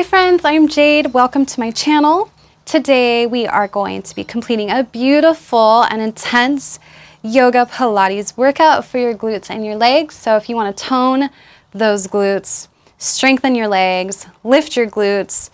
Hey friends, I'm Jade. Welcome to my channel. Today we are going to be completing a beautiful and intense yoga Pilates workout for your glutes and your legs. So if you want to tone those glutes, strengthen your legs, lift your glutes,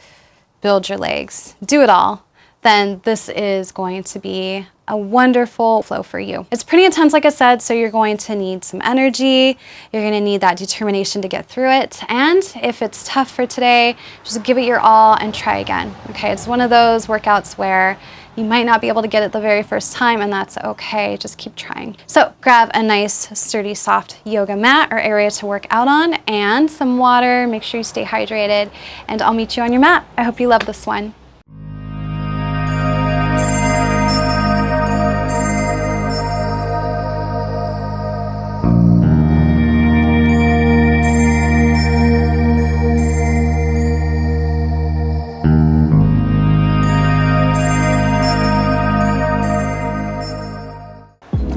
build your legs, do it all, then this is going to be a wonderful flow for you. It's pretty intense, like I said, so you're going to need some energy. You're going to need that determination to get through it. And if it's tough for today, just give it your all and try again. Okay, it's one of those workouts where you might not be able to get it the very first time, and that's okay. Just keep trying. So grab a nice, sturdy, soft yoga mat or area to work out on and some water. Make sure you stay hydrated, and I'll meet you on your mat. I hope you love this one.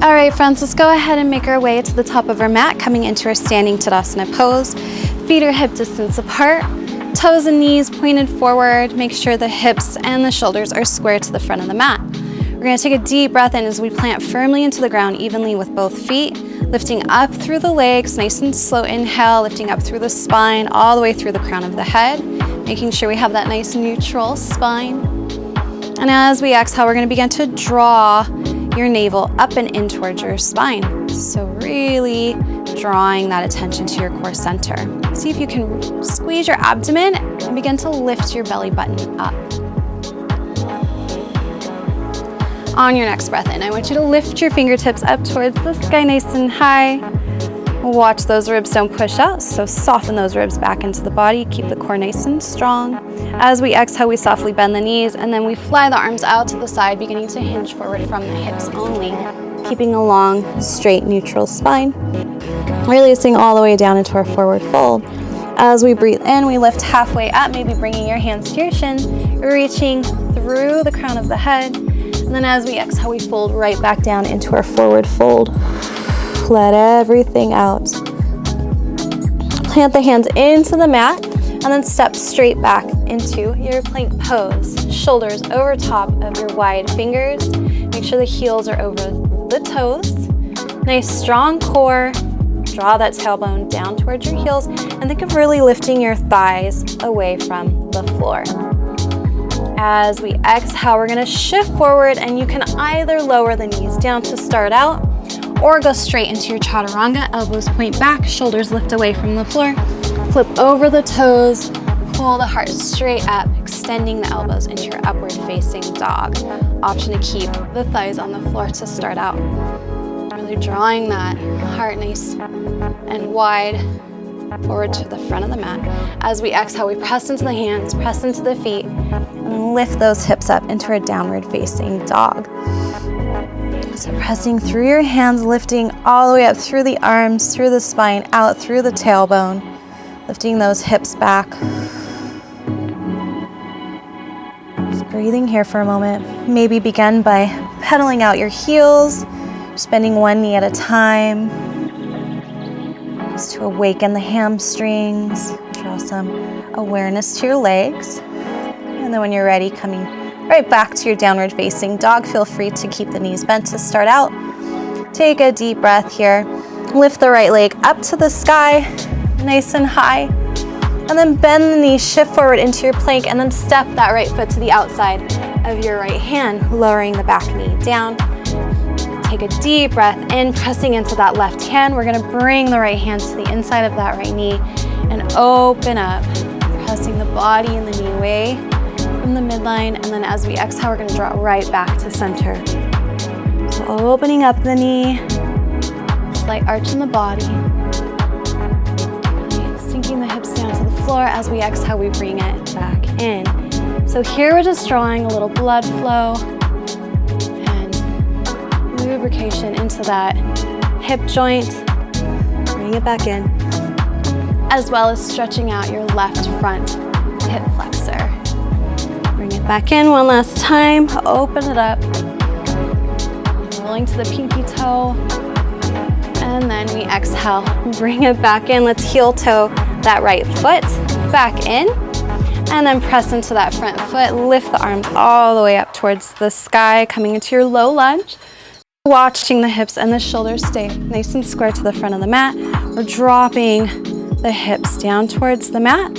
All right, friends, let's go ahead and make our way to the top of our mat, coming into our standing Tadasana pose. Feet are hip distance apart, toes and knees pointed forward. Make sure the hips and the shoulders are square to the front of the mat. We're gonna take a deep breath in as we plant firmly into the ground evenly with both feet, lifting up through the legs, nice and slow inhale, lifting up through the spine, all the way through the crown of the head, making sure we have that nice neutral spine. And as we exhale, we're gonna begin to draw your navel up and in towards your spine. So really drawing that attention to your core center. See if you can squeeze your abdomen and begin to lift your belly button up. On your next breath in, I want you to lift your fingertips up towards the sky nice and high. Watch those ribs don't push out, so soften those ribs back into the body. Keep the core nice and strong. As we exhale, we softly bend the knees, and then we fly the arms out to the side, beginning to hinge forward from the hips only, keeping a long, straight, neutral spine. Releasing all the way down into our forward fold. As we breathe in, we lift halfway up, maybe bringing your hands to your shin, reaching through the crown of the head. And then as we exhale, we fold right back down into our forward fold. Let everything out. Plant the hands into the mat and then step straight back into your plank pose. Shoulders over top of your wide fingers. Make sure the heels are over the toes. Nice strong core. Draw that tailbone down towards your heels and think of really lifting your thighs away from the floor. As we exhale, we're gonna shift forward, and you can either lower the knees down to start out or go straight into your chaturanga. Elbows point back, shoulders lift away from the floor. Flip over the toes, pull the heart straight up, extending the elbows into your upward facing dog. Option to keep the thighs on the floor to start out. Really drawing that heart nice and wide forward to the front of the mat. As we exhale, we press into the hands, press into the feet, and lift those hips up into a downward facing dog. So pressing through your hands, lifting all the way up through the arms, through the spine, out through the tailbone, lifting those hips back. Just breathing here for a moment. Maybe begin by pedaling out your heels, just bending one knee at a time, just to awaken the hamstrings, draw some awareness to your legs. And then when you're ready, coming right back to your downward facing dog. Feel free to keep the knees bent to start out. Take a deep breath here. Lift the right leg up to the sky, nice and high. And then bend the knees, shift forward into your plank, and then step that right foot to the outside of your right hand, lowering the back knee down. Take a deep breath in, pressing into that left hand. We're gonna bring the right hand to the inside of that right knee and open up, pressing the body and the knee away from the midline, and then as we exhale, we're gonna draw right back to center. So opening up the knee, slight arch in the body, really sinking the hips down to the floor. As we exhale, we bring it back in. So here we're just drawing a little blood flow and lubrication into that hip joint. Bring it back in, as well as stretching out your left front hip flexor. Bring it back in one last time, open it up, rolling to the pinky toe, and then we exhale, bring it back in. Let's heel toe that right foot back in. And then press into that front foot, lift the arms all the way up towards the sky, coming into your low lunge. Watching the hips and the shoulders stay nice and square to the front of the mat. We're dropping the hips down towards the mat,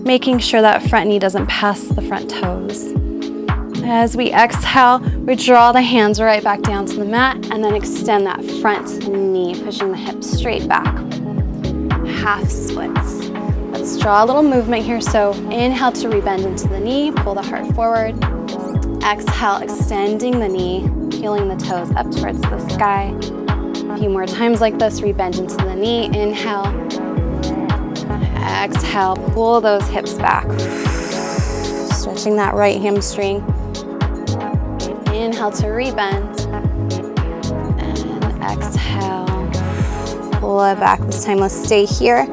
making sure that front knee doesn't pass the front toes. As we exhale, we draw the hands right back down to the mat and then extend that front knee, pushing the hips straight back. Half splits. Let's draw a little movement here. So inhale to rebend into the knee, pull the heart forward. Exhale, extending the knee, peeling the toes up towards the sky. A few more times like this, rebend into the knee, inhale. Exhale, pull those hips back. Stretching that right hamstring. Inhale to rebend. And exhale, pull it back. This time let's stay here.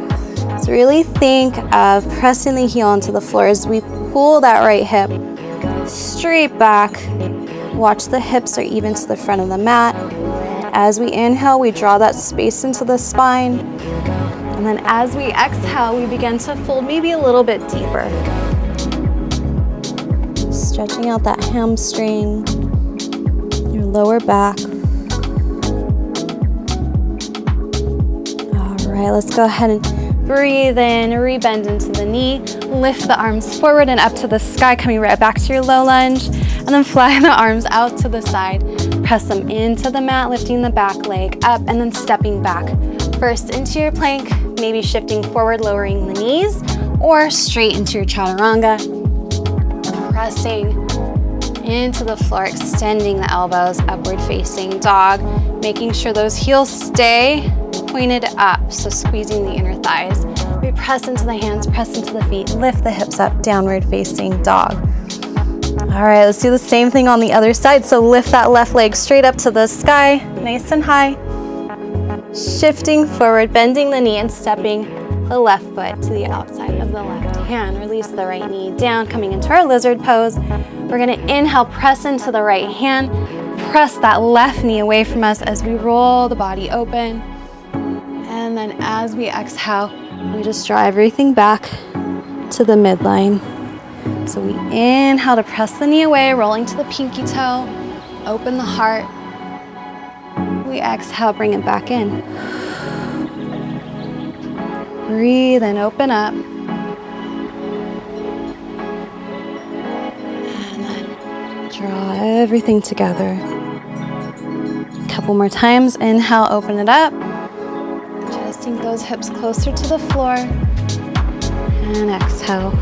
So really think of pressing the heel into the floor as we pull that right hip straight back. Watch the hips are even to the front of the mat. As we inhale, we draw that space into the spine. And then as we exhale, we begin to fold maybe a little bit deeper. Stretching out that hamstring, your lower back. All right, let's go ahead and breathe in, rebend into the knee, lift the arms forward and up to the sky, coming right back to your low lunge, and then fly the arms out to the side. Press them into the mat, lifting the back leg up, and then stepping back. First into your plank, maybe shifting forward, lowering the knees, or straight into your chaturanga. Pressing into the floor, extending the elbows, upward facing dog, making sure those heels stay pointed up, so squeezing the inner thighs. We press into the hands, press into the feet, lift the hips up, downward facing dog. All right, let's do the same thing on the other side. So lift that left leg straight up to the sky, nice and high. Shifting forward, bending the knee and stepping the left foot to the outside of the left hand. Release the right knee down, coming into our lizard pose. We're gonna inhale, press into the right hand, press that left knee away from us as we roll the body open. And then as we exhale, we just draw everything back to the midline. So we inhale to press the knee away, rolling to the pinky toe, open the heart. We exhale, bring it back in. Breathe and open up. And then draw everything together. A couple more times. Inhale, open it up. Just sink those hips closer to the floor. And exhale.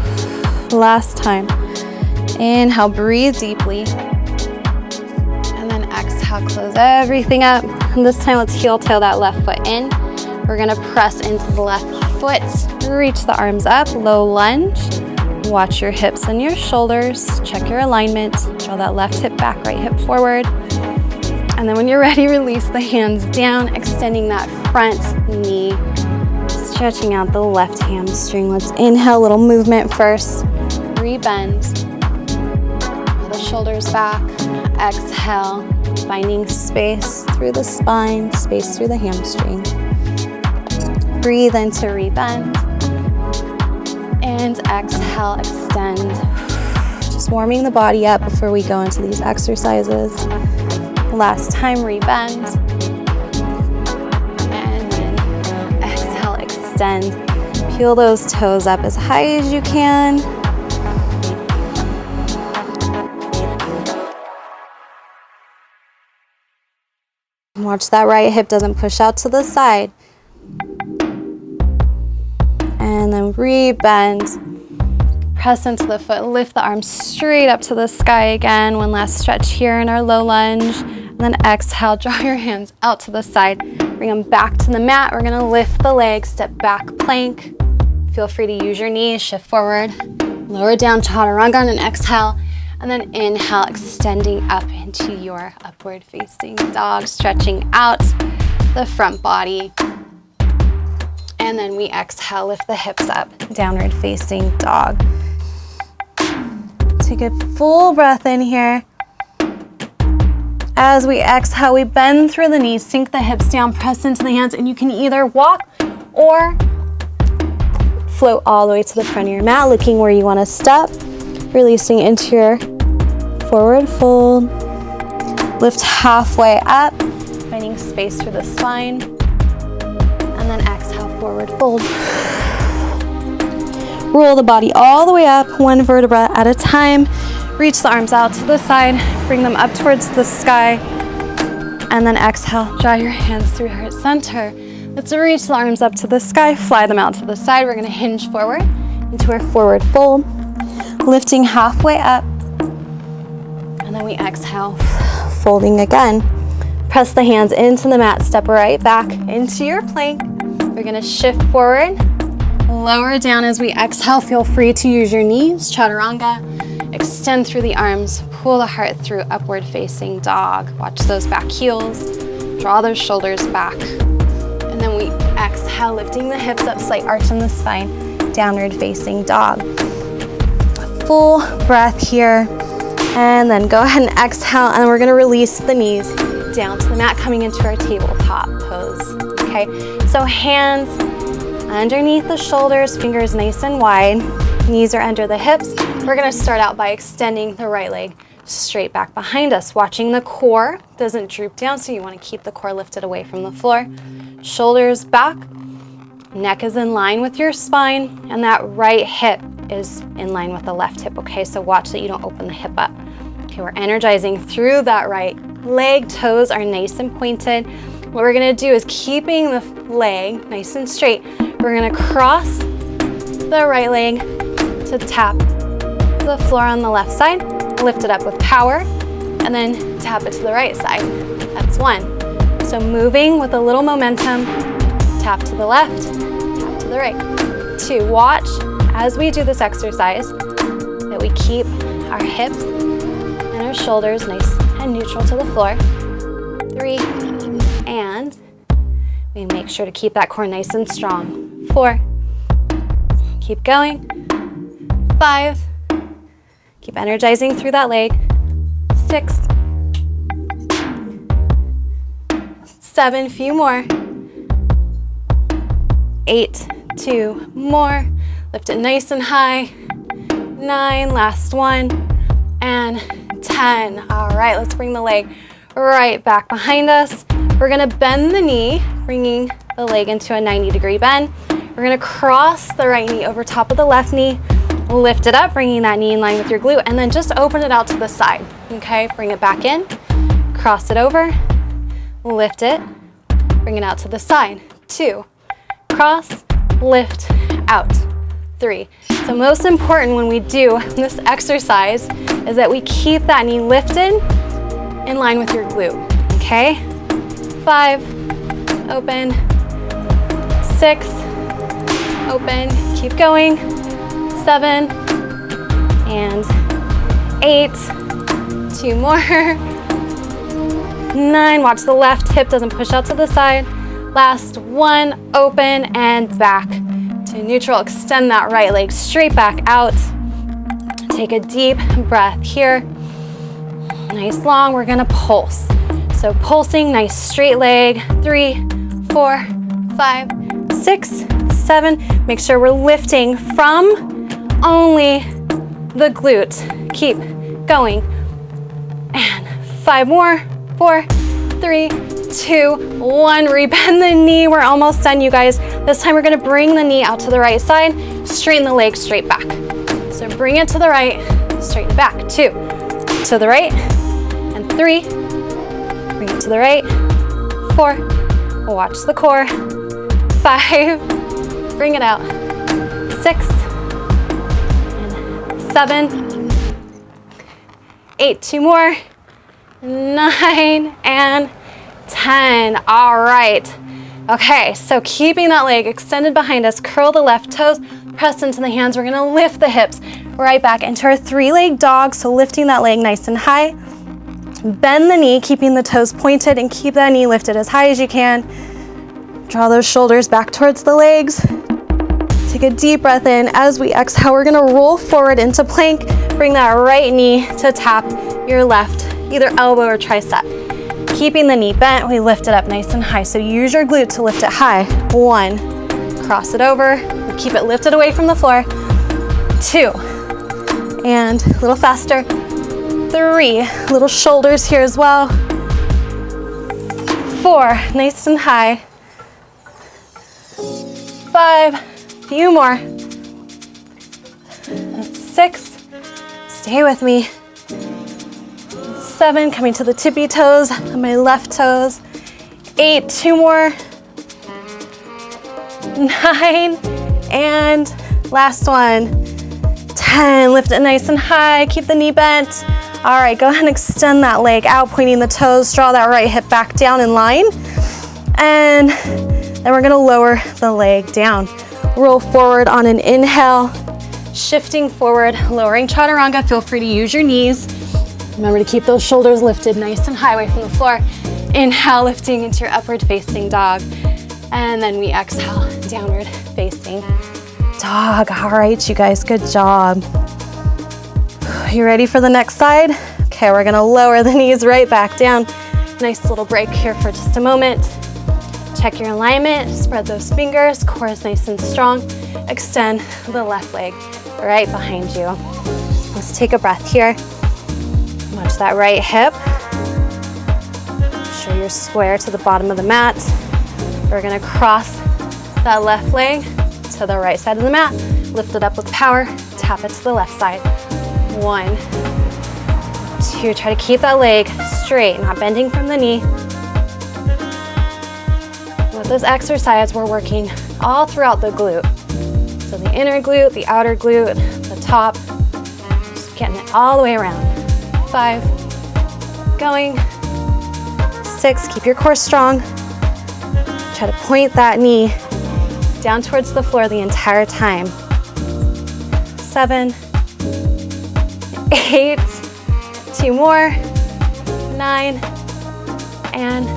Last time. Inhale, breathe deeply. And then exhale, close everything up. And this time, let's heel toe that left foot in. We're gonna press into the left foot, reach the arms up, low lunge. Watch your hips and your shoulders. Check your alignment. Draw that left hip back, right hip forward. And then when you're ready, release the hands down, extending that front knee, stretching out the left hamstring. Let's inhale, little movement first. Rebend. Pull the shoulders back. Exhale, finding space through the spine, space through the hamstring. Breathe into rebend. And exhale, extend. Just warming the body up before we go into these exercises. Last time, rebend. And then exhale, extend. Peel those toes up as high as you can. Watch that right hip doesn't push out to the side. And then rebend. Press into the foot, lift the arms straight up to the sky again. One last stretch here in our low lunge. And then exhale, draw your hands out to the side. Bring them back to the mat. We're gonna lift the legs, step back, plank. Feel free to use your knees, shift forward. Lower down, chaturanga, and then exhale. And then inhale, extending up into your upward facing dog, stretching out the front body. And then we exhale, lift the hips up, downward facing dog. Take a full breath in here. As we exhale, we bend through the knees, sink the hips down, press into the hands, and you can either walk or float all the way to the front of your mat, looking where you want to step, releasing into your forward fold. Lift halfway up, finding space through the spine, and then exhale, forward fold. Roll the body all the way up, one vertebra at a time. Reach the arms out to the side, bring them up towards the sky, and then exhale, draw your hands through heart center. Let's reach the arms up to the sky, fly them out to the side. We're gonna hinge forward into our forward fold, lifting halfway up, and then we exhale, folding again. Press the hands into the mat, step right back into your plank. We're gonna shift forward, lower down as we exhale. Feel free to use your knees, chaturanga. Extend through the arms, pull the heart through, upward facing dog. Watch those back heels, draw those shoulders back. And then we exhale, lifting the hips up, slight arch in the spine, downward facing dog. Full breath here. And then go ahead and exhale, and we're gonna release the knees down to the mat, coming into our tabletop pose. Okay, so hands underneath the shoulders, fingers nice and wide, knees are under the hips. We're gonna start out by extending the right leg straight back behind us, watching the core doesn't droop down, so you wanna keep the core lifted away from the floor. Shoulders back, neck is in line with your spine, and that right hip is in line with the left hip, okay? So watch that you don't open the hip up. Okay, we're energizing through that right leg, toes are nice and pointed. What we're gonna do is keeping the leg nice and straight, we're gonna cross the right leg to tap the floor on the left side, lift it up with power, and then tap it to the right side. That's one. So moving with a little momentum, tap to the left, tap to the right. Two, watch as we do this exercise that we keep our hips and our shoulders nice and neutral to the floor. Three, and we make sure to keep that core nice and strong. Four, keep going. Five, keep energizing through that leg. 6, 7, few more. 8, 2 more. Lift it nice and high. 9, last one, and 10. All right, let's bring the leg right back behind us. We're gonna bend the knee, bringing the leg into a 90-degree bend. We're gonna cross the right knee over top of the left knee, lift it up, bringing that knee in line with your glute, and then just open it out to the side, okay? Bring it back in, cross it over, lift it, bring it out to the side. 2, cross, lift, out. 3. So most important when we do this exercise is that we keep that knee lifted in line with your glute, okay? 5, open, 6, open, keep going, 7, and 8, 2 more, 9, watch the left hip doesn't push out to the side, last one, open, and back to neutral. Extend that right leg straight back out, take a deep breath here, nice long, we're gonna pulse. So pulsing, nice straight leg, 3, 4, 5, 6, 7. Make sure we're lifting from only the glute. Keep going. And 5 more, 4, 3, 2, 1. Rebend the knee. We're almost done, you guys. This time we're gonna bring the knee out to the right side, straighten the leg straight back. So bring it to the right, straighten it back. 2, to the right, and 3. Bring it to the right, 4, watch the core, 5, bring it out, 6, and 7, 8, 2 more, 9, and 10. All right. Okay, so keeping that leg extended behind us, curl the left toes, press into the hands. We're gonna lift the hips right back into our 3-leg dog. So lifting that leg nice and high. Bend the knee, keeping the toes pointed, and keep that knee lifted as high as you can. Draw those shoulders back towards the legs. Take a deep breath in. As we exhale, we're gonna roll forward into plank. Bring that right knee to tap your left, either elbow or tricep. Keeping the knee bent, we lift it up nice and high. So use your glute to lift it high. 1, cross it over, keep it lifted away from the floor. 2, and a little faster. 3, little shoulders here as well. 4, nice and high. 5, few more. 6, stay with me. 7, coming to the tippy toes on my left toes. 8, 2 more. 9, and last one. 10, lift it nice and high, keep the knee bent. All right, go ahead and extend that leg out, pointing the toes, draw that right hip back down in line. And then we're gonna lower the leg down. Roll forward on an inhale, shifting forward, lowering chaturanga. Feel free to use your knees. Remember to keep those shoulders lifted nice and high away from the floor. Inhale, lifting into your upward facing dog. And then we exhale, downward facing dog. All right, you guys, good job. You ready for the next side? Okay, we're gonna lower the knees right back down. Nice little break here for just a moment. Check your alignment, spread those fingers, core is nice and strong. Extend the left leg right behind you. Let's take a breath here. Watch that right hip. Make sure you're square to the bottom of the mat. We're gonna cross that left leg to the right side of the mat. Lift it up with power, tap it to the left side. 1, 2, try to keep that leg straight, not bending from the knee. With this exercise, we're working all throughout the glute. So the inner glute, the outer glute, the top, just getting it all the way around. 5, going. 6, keep your core strong. Try to point that knee down towards the floor the entire time. 7, 8, 2 more, 9, and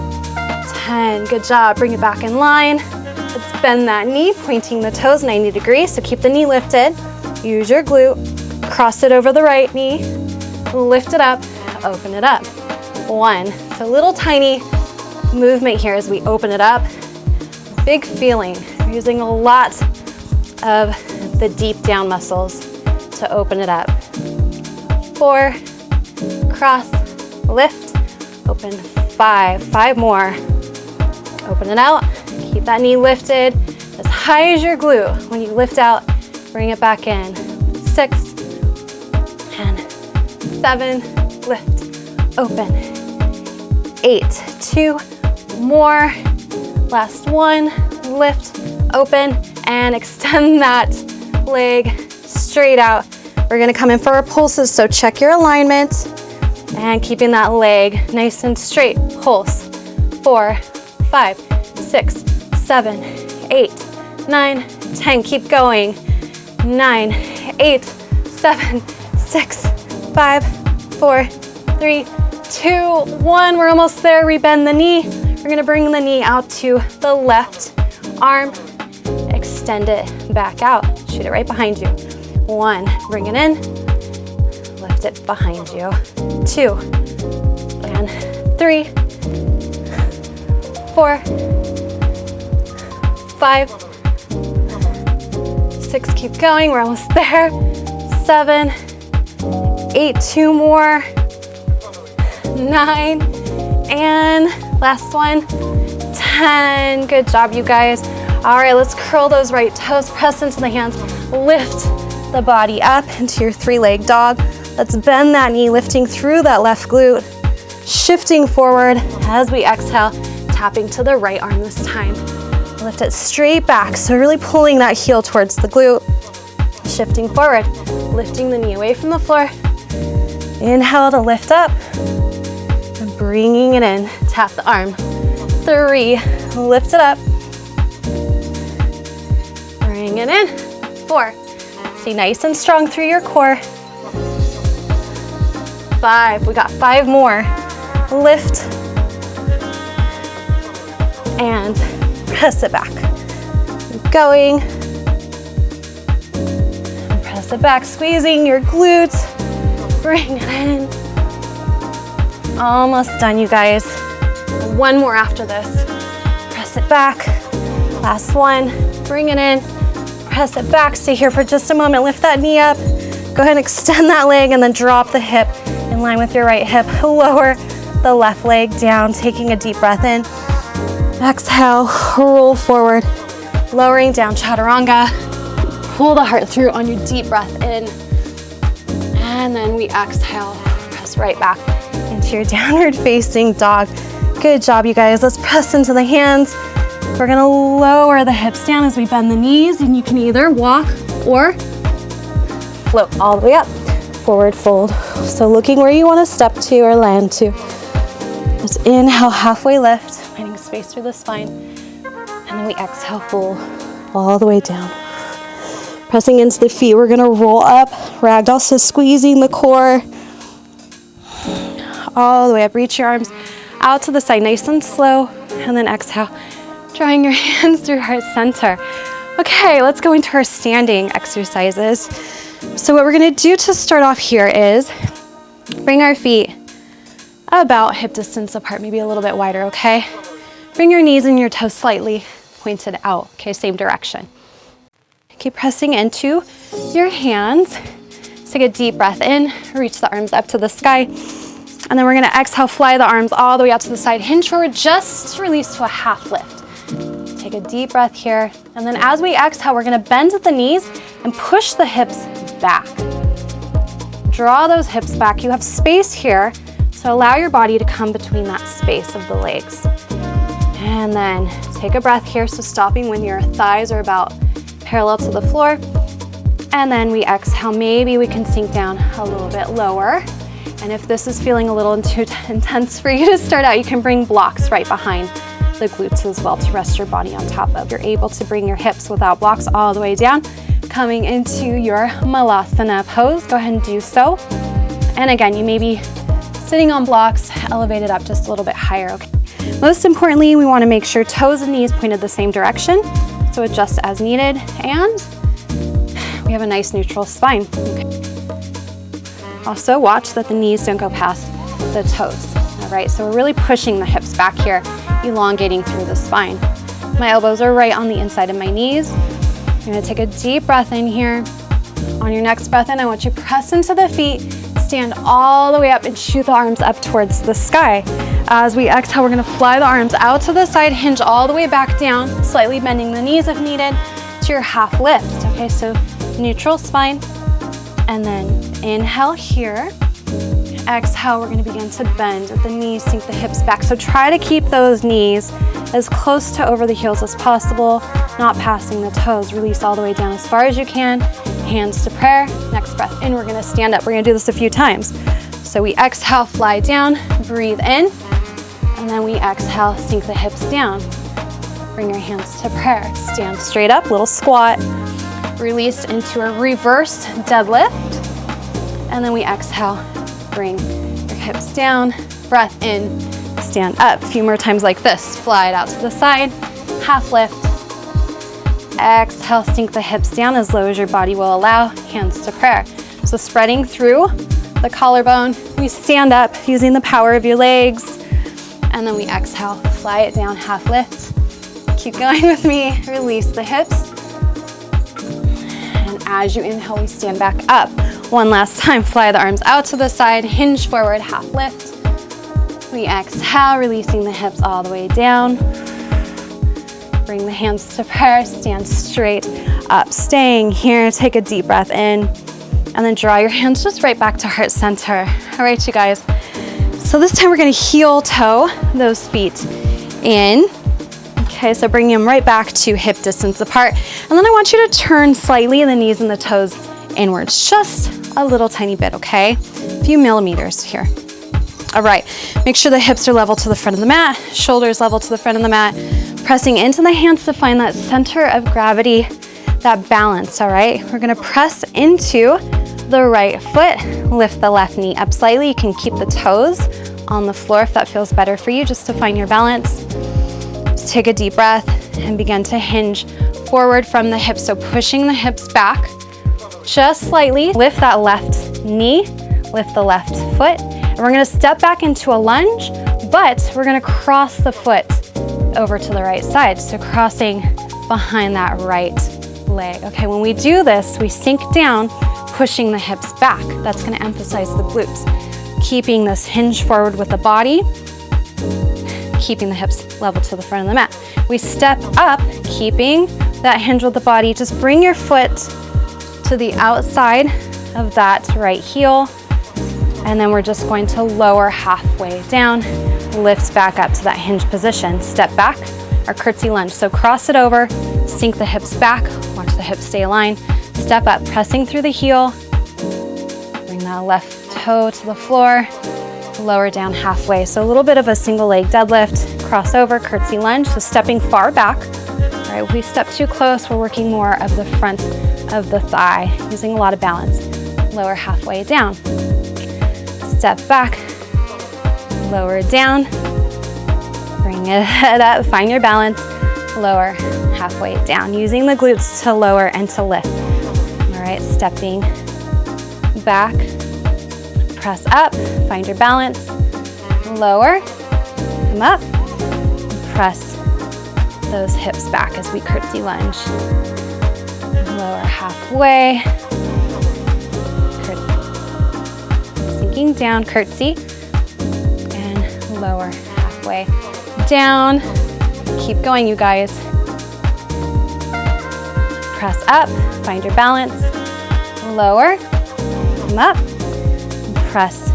10. Good job. Bring it back in line. Let's bend that knee, pointing the toes 90 degrees. So keep the knee lifted. Use your glute. Cross it over the right knee. Lift it up. Open it up. 1. So little tiny movement here as we open it up. Big feeling. We're using a lot of the deep down muscles to open it up. 4, cross, lift, open. 5, 5 more. Open it out, keep that knee lifted as high as your glute. When you lift out, bring it back in. 6, and 7, lift, open. 8, 2 more. Last one, lift, open, and extend that leg straight out. We're gonna come in for our pulses, so check your alignment and keeping that leg nice and straight. Pulse. 4, 5, 6, 7, 8, 9, 10. Keep going. 9, 8, 7, 6, 5, 4, 3, 2, 1. We're almost there. Rebend the knee. We're gonna bring the knee out to the left arm. Extend it back out. Shoot it right behind you. 1, bring it in. Lift it behind you. 2, and 3, 4, 5, 6, keep going, we're almost there. 7, 8, 2 more. 9, and last one. 10, good job you guys. All right, let's curl those right toes, press into the hands, lift the body up into your 3-leg dog. Let's bend that knee, lifting through that left glute, shifting forward as we exhale, tapping to the right arm this time. Lift it straight back, so really pulling that heel towards the glute, shifting forward, lifting the knee away from the floor. Inhale to lift up, and bringing it in, tap the arm. 3, lift it up, bring it in. 4, stay nice and strong through your core. 5, we got 5 more. Lift and press it back. Keep going. And press it back, squeezing your glutes. Bring it in. Almost done, you guys. One more after this. Press it back. Last one. bring it in, press it back, stay here for just a moment, lift that knee up, go ahead and extend that leg and then drop the hip in line with your right hip, lower the left leg down, taking a deep breath in, exhale, roll forward, lowering down, chaturanga, pull the heart through on your deep breath in, and then we exhale, press right back into your downward facing dog. Good job, you guys. Let's press into the hands. We're gonna lower the hips down as we bend the knees, and you can either walk or float all the way up, forward fold. So looking where you wanna step to or land to. Let's inhale, halfway lift, finding space through the spine, and then we exhale, fold all the way down. Pressing into the feet, we're gonna roll up, ragdoll, so squeezing the core all the way up. Reach your arms out to the side, nice and slow, and then exhale, drawing your hands through heart center. Okay, let's go into our standing exercises. So what we're gonna do to start off here is bring our feet about hip distance apart, maybe a little bit wider, okay? Bring your knees and your toes slightly pointed out, okay, same direction. Keep pressing into your hands. Take a deep breath in, reach the arms up to the sky, and then we're gonna exhale, fly the arms all the way out to the side, hinge forward, just release to a half lift. Take a deep breath here, and then as we exhale, we're gonna bend at the knees and push the hips back. Draw those hips back. You have space here, so allow your body to come between that space of the legs. And then take a breath here, so stopping when your thighs are about parallel to the floor. And then we exhale, maybe we can sink down a little bit lower. And if this is feeling a little too intense for you to start out, you can bring blocks right behind the glutes as well to rest your body on top of. You're able to bring your hips without blocks all the way down, coming into your malasana pose. Go ahead and do so. And again, you may be sitting on blocks, elevated up just a little bit higher, okay? Most importantly, we wanna make sure toes and knees pointed the same direction, so adjust as needed, and we have a nice neutral spine. Okay. Also watch that the knees don't go past the toes, all right? So we're really pushing the hips back here, elongating through the spine. My elbows are right on the inside of my knees. You're gonna take a deep breath in here. On your next breath in, I want you to press into the feet, stand all the way up and shoot the arms up towards the sky. As we exhale, we're gonna fly the arms out to the side, hinge all the way back down, slightly bending the knees if needed, to your half lift, okay? So neutral spine, and then inhale here. Exhale, we're gonna begin to bend at the knees, sink the hips back. So try to keep those knees as close to over the heels as possible, not passing the toes. Release all the way down as far as you can. Hands to prayer. Next breath in, we're gonna stand up. We're gonna do this a few times. So we exhale, fly down, breathe in, and then we exhale, sink the hips down. Bring your hands to prayer. Stand straight up, little squat. Release into a reverse deadlift. And then we exhale, bring your hips down, breath in, stand up. A few more times like this. Fly it out to the side, half lift. Exhale, sink the hips down as low as your body will allow, hands to prayer. So spreading through the collarbone, we stand up using the power of your legs, and then we exhale, fly it down, half lift. Keep going with me, release the hips. And as you inhale, we stand back up. One last time, fly the arms out to the side, hinge forward, half lift. We exhale, releasing the hips all the way down. Bring the hands to prayer, stand straight up. Staying here, take a deep breath in, and then draw your hands just right back to heart center. All right, you guys. So this time we're gonna heel toe those feet in. Okay, so bring them right back to hip distance apart. And then I want you to turn slightly the knees and the toes inwards, just a little tiny bit, okay? A few millimeters here. All right, make sure the hips are level to the front of the mat, shoulders level to the front of the mat, pressing into the hands to find that center of gravity, that balance, all right? We're gonna press into the right foot, lift the left knee up slightly. You can keep the toes on the floor if that feels better for you, just to find your balance. Just take a deep breath and begin to hinge forward from the hips, so pushing the hips back just slightly. Lift that left knee, lift the left foot, and we're gonna step back into a lunge, but we're gonna cross the foot over to the right side. So crossing behind that right leg. Okay, when we do this, we sink down, pushing the hips back. That's gonna emphasize the glutes. Keeping this hinge forward with the body, keeping the hips level to the front of the mat. We step up, keeping that hinge with the body. Just bring your foot to the outside of that right heel, and then we're just going to lower halfway down, lift back up to that hinge position. Step back, our curtsy lunge. So cross it over, sink the hips back, watch the hips stay aligned. Step up, pressing through the heel. Bring that left toe to the floor, lower down halfway. So a little bit of a single leg deadlift, cross over, curtsy lunge. So stepping far back. All right, if we step too close, we're working more of the front of the thigh, using a lot of balance. Lower halfway down. Step back, lower down, bring it head up, find your balance, lower halfway down, using the glutes to lower and to lift. All right, stepping back, press up, find your balance, lower, come up, press those hips back as we curtsy lunge. Lower halfway, sinking down, curtsy, and lower halfway down. Keep going, you guys. Press up, find your balance, lower, come up, press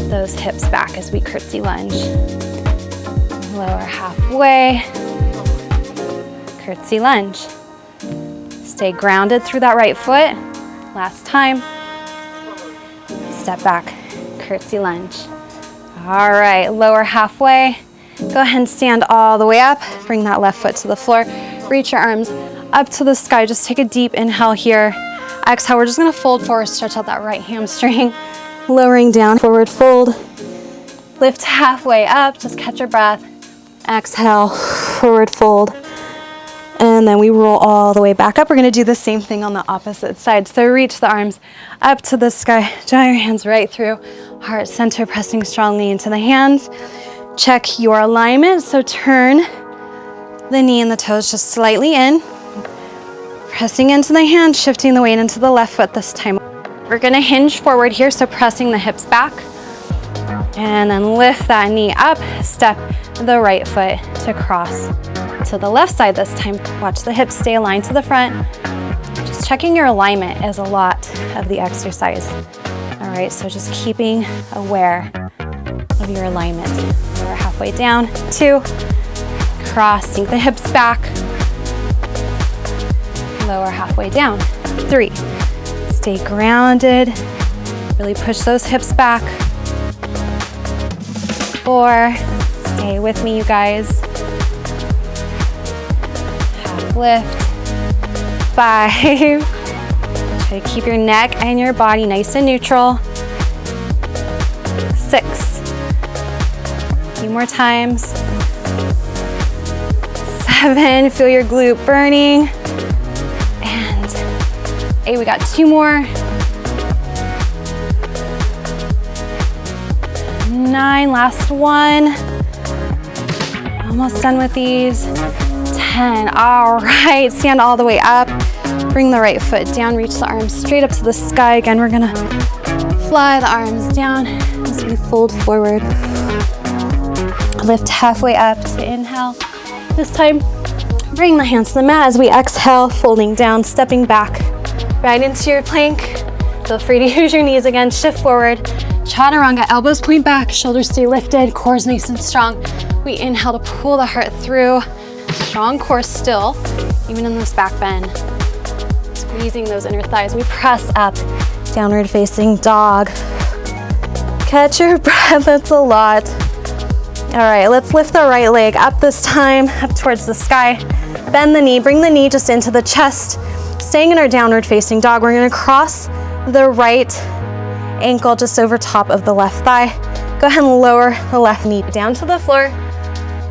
those hips back as we curtsy lunge. Lower halfway, curtsy lunge. Stay grounded through that right foot. Last time. Step back, curtsy lunge. All right, lower halfway. Go ahead and stand all the way up. Bring that left foot to the floor. Reach your arms up to the sky. Just take a deep inhale here. Exhale, we're just gonna fold forward, stretch out that right hamstring. Lowering down, forward fold. Lift halfway up, just catch your breath. Exhale, forward fold. And then we roll all the way back up. We're gonna do the same thing on the opposite side. So reach the arms up to the sky. Draw your hands right through. Heart center, pressing strongly into the hands. Check your alignment. So turn the knee and the toes just slightly in. Pressing into the hand, shifting the weight into the left foot this time. We're gonna hinge forward here, so pressing the hips back. And then lift that knee up, step the right foot to cross to the left side this time. Watch the hips stay aligned to the front. Just checking your alignment is a lot of the exercise. All right, so just keeping aware of your alignment. We're halfway down, 2, cross, sink the hips back, lower halfway down, 3, stay grounded, really push those hips back, 4, stay with me, you guys, half lift, 5, try to keep your neck and your body nice and neutral, 6, a few more times, 7, feel your glute burning, and 8, we got 2 more, 9, last one, almost done with these, 10, all right, stand all the way up, bring the right foot down, reach the arms straight up to the sky. Again, we're gonna fly the arms down as we fold forward, lift halfway up to inhale. This time, bring the hands to the mat as we exhale, folding down, stepping back, right into your plank. Feel free to use your knees again, shift forward, chaturanga, elbows point back, shoulders stay lifted, core's nice and strong. We inhale to pull the heart through, strong core still, even in this back bend. Squeezing those inner thighs, we press up, downward facing dog. Catch your breath, that's a lot. All right, let's lift the right leg up this time, up towards the sky. Bend the knee, bring the knee just into the chest. Staying in our downward facing dog, we're gonna cross the right ankle just over top of the left thigh. Go ahead and lower the left knee down to the floor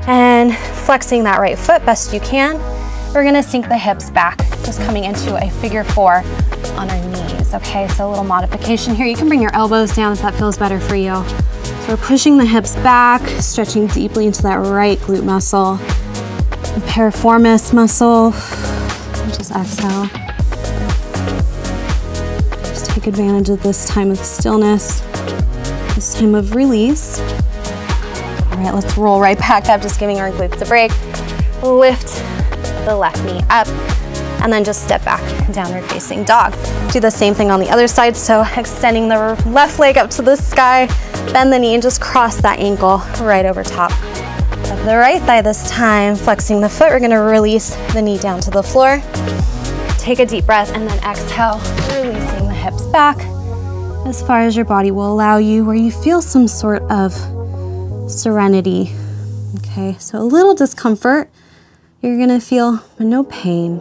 and flexing that right foot best you can. We're gonna sink the hips back, just coming into a figure 4 on our knees. Okay, so a little modification here. You can bring your elbows down if that feels better for you. So we're pushing the hips back, stretching deeply into that right glute muscle. the piriformis muscle. And just exhale. Just take advantage of this time of stillness, this time of release. All right, let's roll right back up, just giving our glutes a break. Lift the left knee up, and then just step back, downward facing dog. Do the same thing on the other side, so extending the left leg up to the sky, bend the knee and just cross that ankle right over top of the right thigh this time. Flexing the foot, we're gonna release the knee down to the floor. Take a deep breath and then exhale, releasing the hips back as far as your body will allow you, where you feel some sort of serenity. Okay, so a little discomfort you're gonna feel, but no pain.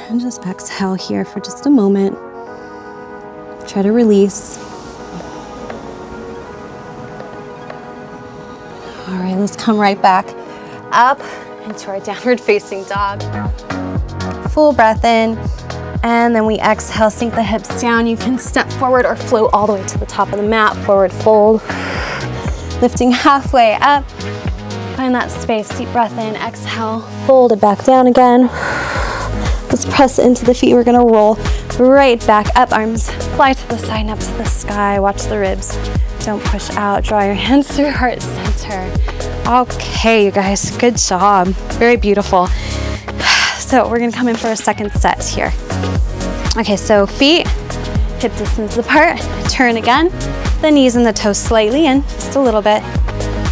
And just exhale here for just a moment. Try to release. All right, let's come right back up into our downward facing dog. Full breath in, and then we exhale, sink the hips down. You can step forward or float all the way to the top of the mat, forward fold. Lifting halfway up. Find that space, deep breath in, exhale, fold it back down again. Let's press into the feet. We're gonna roll right back up, arms fly to the side and up to the sky. Watch the ribs, don't push out. Draw your hands through heart center. Okay, you guys, good job. Very beautiful. So we're gonna come in for a second set here. Okay, so feet, hip distance apart, turn again. The knees and the toes slightly in, just a little bit.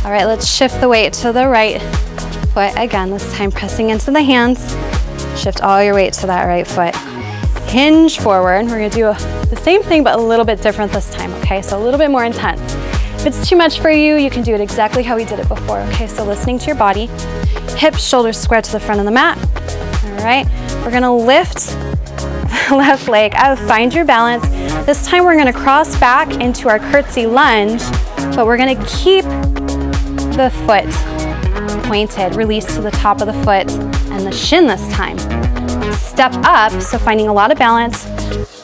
All right, let's shift the weight to the right foot. Again, this time pressing into the hands. Shift all your weight to that right foot. Hinge forward. We're gonna do the same thing, but a little bit different this time, okay? So a little bit more intense. If it's too much for you, you can do it exactly how we did it before, okay? So listening to your body. Hips, shoulders square to the front of the mat. All right, we're gonna lift the left leg out, find your balance. This time we're gonna cross back into our curtsy lunge, but we're gonna keep the foot pointed, release to the top of the foot and the shin this time. Step up, so finding a lot of balance.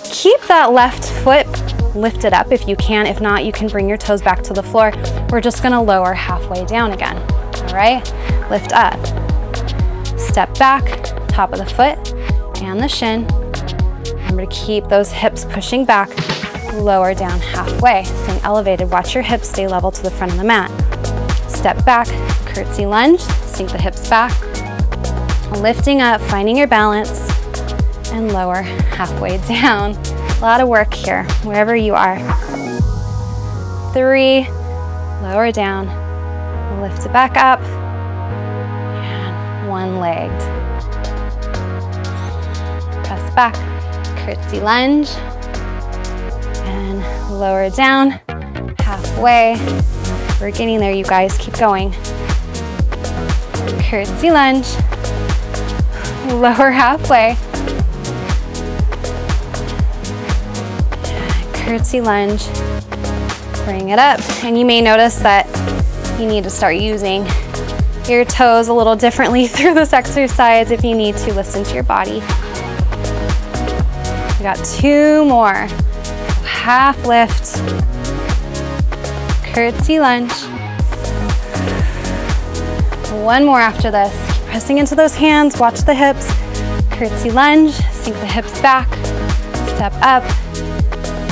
Keep that left foot lifted up if you can. If not, you can bring your toes back to the floor. We're just gonna lower halfway down again. All right, lift up. Step back, top of the foot and the shin. Remember to keep those hips pushing back, lower down halfway. Staying elevated, watch your hips stay level to the front of the mat. Step back, curtsy lunge, sink the hips back. Lifting up, finding your balance, and lower halfway down. A lot of work here, wherever you are. 3, lower down, lift it back up, and 1-legged. Press back, curtsy lunge, and lower down, halfway. We're getting there, you guys, keep going. Curtsy lunge, lower halfway. Curtsy lunge, bring it up. And you may notice that you need to start using your toes a little differently through this exercise if you need to. Listen to your body. We got 2 more. Half lift, curtsy lunge. 1 more after this. Keep pressing into those hands, watch the hips. Curtsy lunge, sink the hips back, step up,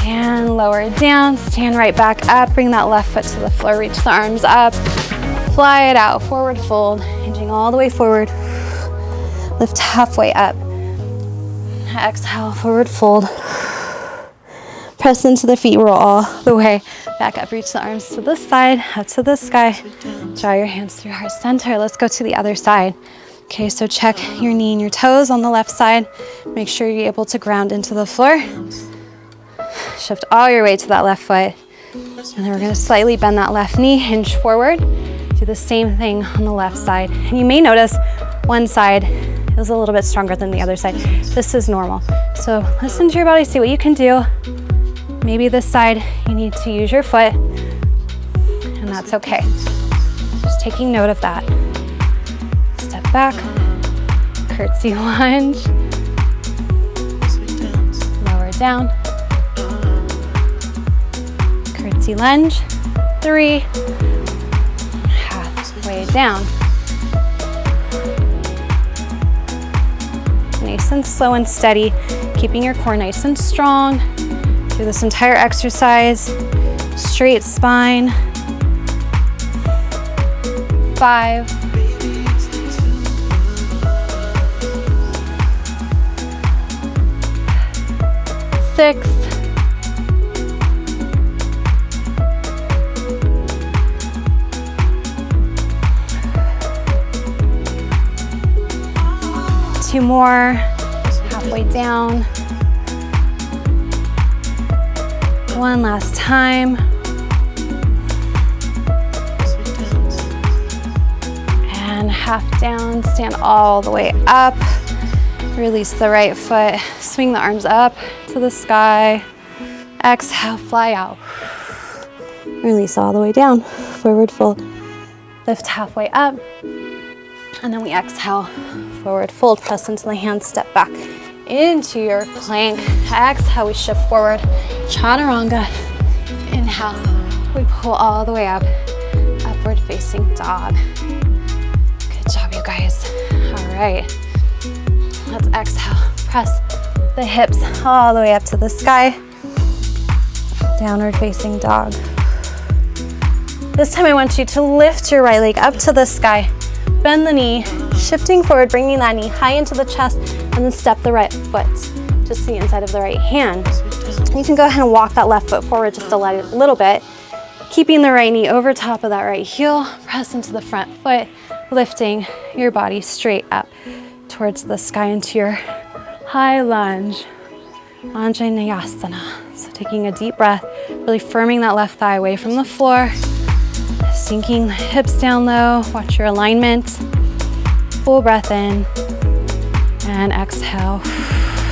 and lower down. Stand right back up, bring that left foot to the floor, reach the arms up, fly it out, forward fold, hinging all the way forward. Lift halfway up. Exhale, forward fold. Press into the feet, roll all the way back up. Reach the arms to the side, up to the sky. Draw your hands through heart center. Let's go to the other side. Okay, so check your knee and your toes on the left side. Make sure you're able to ground into the floor. Shift all your weight to that left foot. And then we're gonna slightly bend that left knee, hinge forward. Do the same thing on the left side. And you may notice one side is a little bit stronger than the other side. This is normal. So listen to your body, see what you can do. Maybe this side you need to use your foot, and that's okay. Just taking note of that. Step back, curtsy lunge, lower down, curtsy lunge, 3, halfway down. nice and slow and steady, keeping your core nice and strong through this entire exercise. Straight spine. 5. 6. 2 more, halfway down. 1 last time. And half down, stand all the way up. Release the right foot, swing the arms up to the sky. Exhale, fly out. Release all the way down, forward fold. Lift halfway up. And then we exhale, forward fold, press into the hands, step back into your plank. Exhale, we shift forward, chaturanga. Inhale, we pull all the way up, upward facing dog. Good job, you guys. All right, let's exhale, press the hips all the way up to the sky, downward facing dog. This time I want you to lift your right leg up to the sky. Bend the knee, shifting forward, bringing that knee high into the chest, and then step the right foot just to the inside of the right hand. You can go ahead and walk that left foot forward just a little bit, keeping the right knee over top of that right heel. Press into the front foot, lifting your body straight up towards the sky into your high lunge, Anjaneyasana. So taking a deep breath, really firming that left thigh away from the floor. Sinking the hips down low, watch your alignment. Full breath in and exhale,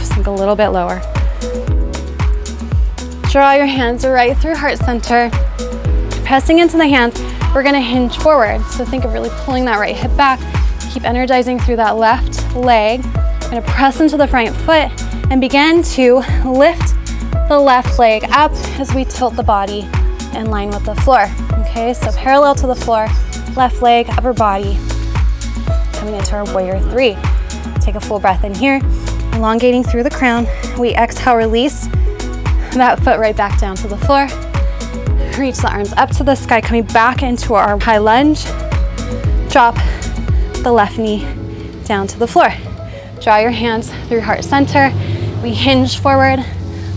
sink a little bit lower. Draw your hands right through heart center. Pressing into the hands, we're gonna hinge forward. So think of really pulling that right hip back. Keep energizing through that left leg. I'm gonna press into the front foot and begin to lift the left leg up as we tilt the body in line with the floor. Okay, so parallel to the floor, left leg, upper body. Coming into our warrior 3. Take a full breath in here, elongating through the crown. We exhale, release that foot right back down to the floor. Reach the arms up to the sky, coming back into our high lunge. Drop the left knee down to the floor. Draw your hands through heart center. We hinge forward,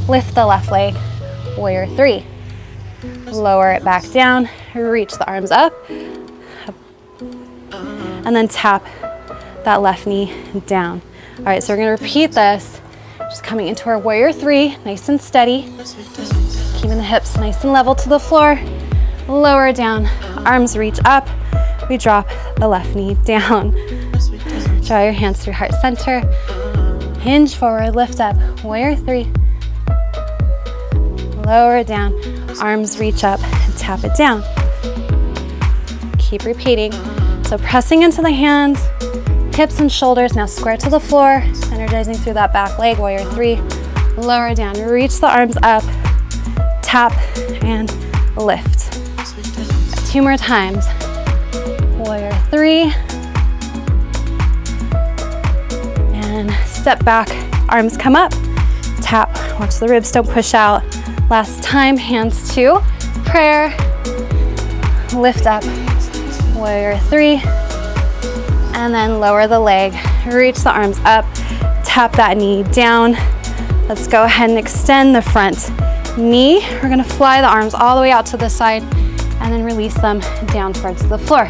lift the left leg, warrior 3. Lower it back down, reach the arms up, and then tap that left knee down. All right, so we're gonna repeat this, just coming into our warrior 3, nice and steady, keeping the hips nice and level to the floor, lower down, arms reach up, we drop the left knee down. Draw your hands through heart center, hinge forward, lift up, warrior 3, lower down, arms reach up and tap it down. Keep repeating. So pressing into the hands, hips and shoulders, now square to the floor, energizing through that back leg, warrior 3, lower down, reach the arms up, tap and lift. 2 more times, warrior 3, and step back, arms come up, tap, watch the ribs don't push out. Last time, hands to prayer, lift up, warrior 3, and then lower the leg, reach the arms up, tap that knee down. Let's go ahead and extend the front knee. We're gonna fly the arms all the way out to the side and then release them down towards the floor.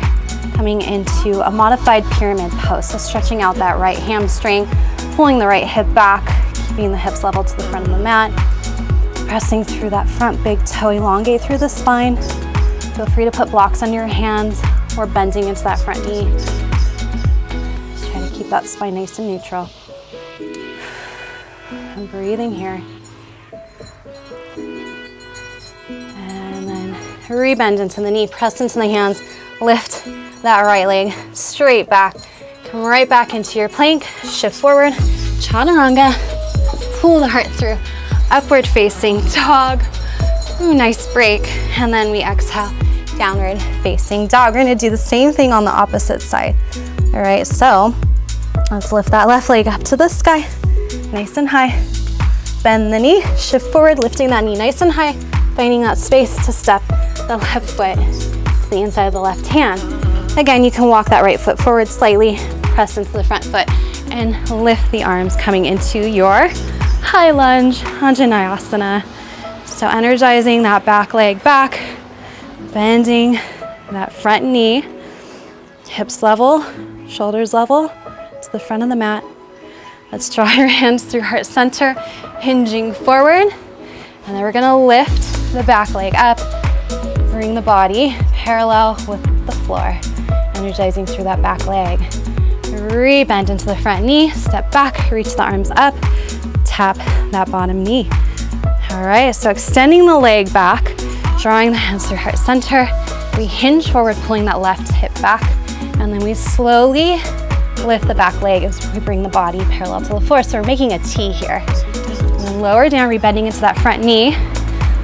Coming into a modified pyramid pose, so stretching out that right hamstring, pulling the right hip back, keeping the hips level to the front of the mat. Pressing through that front big toe, elongate through the spine. Feel free to put blocks on your hands or bending into that front knee. Just try to keep that spine nice and neutral. And breathing here. And then rebend into the knee, press into the hands, lift that right leg straight back. Come right back into your plank, shift forward, chaturanga, pull the heart through. Upward facing dog. Ooh, nice break. And then we exhale, downward facing dog. We're gonna do the same thing on the opposite side. All right, so Let's lift that left leg up to the sky, nice and high. Bend the knee, shift forward, lifting that knee nice and high, finding that space to step the left foot to the inside of the left hand. Again, you can walk that right foot forward slightly, press into the front foot, and lift the arms coming into your high lunge, Anjaneyasana. So energizing that back leg back, bending that front knee, hips level, shoulders level to the front of the mat. Let's draw your hands through heart center, hinging forward. And then we're gonna lift the back leg up, bring the body parallel with the floor, energizing through that back leg. Re-bend into the front knee, step back, reach the arms up, tap that bottom knee. All right, so extending the leg back, drawing the hands through heart center. We hinge forward, pulling that left hip back, and then we slowly lift the back leg as we bring the body parallel to the floor. So we're making a T here. And then lower down, rebending into that front knee.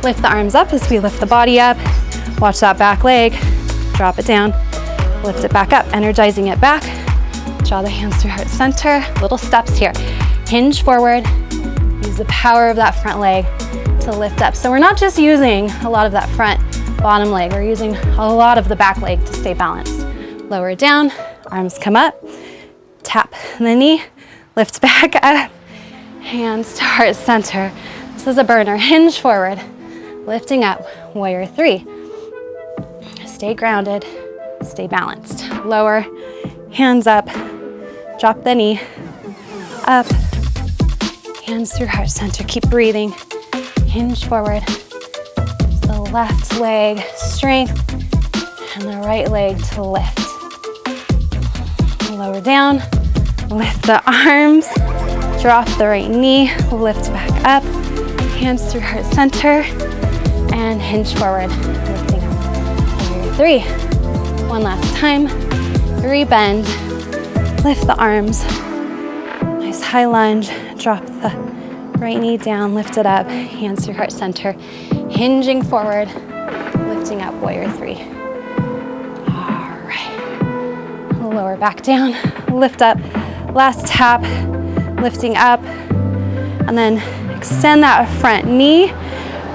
Lift the arms up as we lift the body up. Watch that back leg, drop it down, lift it back up, energizing it back. Draw the hands through heart center. Little steps here. Hinge forward, use the power of that front leg to lift up. So we're not just using a lot of that front bottom leg, we're using a lot of the back leg to stay balanced. Lower down, arms come up, tap the knee, lift back up, hands to heart center. This is a burner. Hinge forward, lifting up, warrior three. Stay grounded, stay balanced. Lower, hands up, drop the knee, up, hands through heart center. Keep breathing. Hinge forward. The left leg strength and the right leg to lift. Lower down, lift the arms, drop the right knee, lift back up, hands through heart center, and hinge forward, lifting up. Warrior three. One last time. Rebend, lift the arms. Nice high lunge, drop the right knee down, lift it up, hands through heart center, hinging forward, lifting up, warrior three. All right. Lower back down, lift up, last tap, lifting up, and then extend that front knee.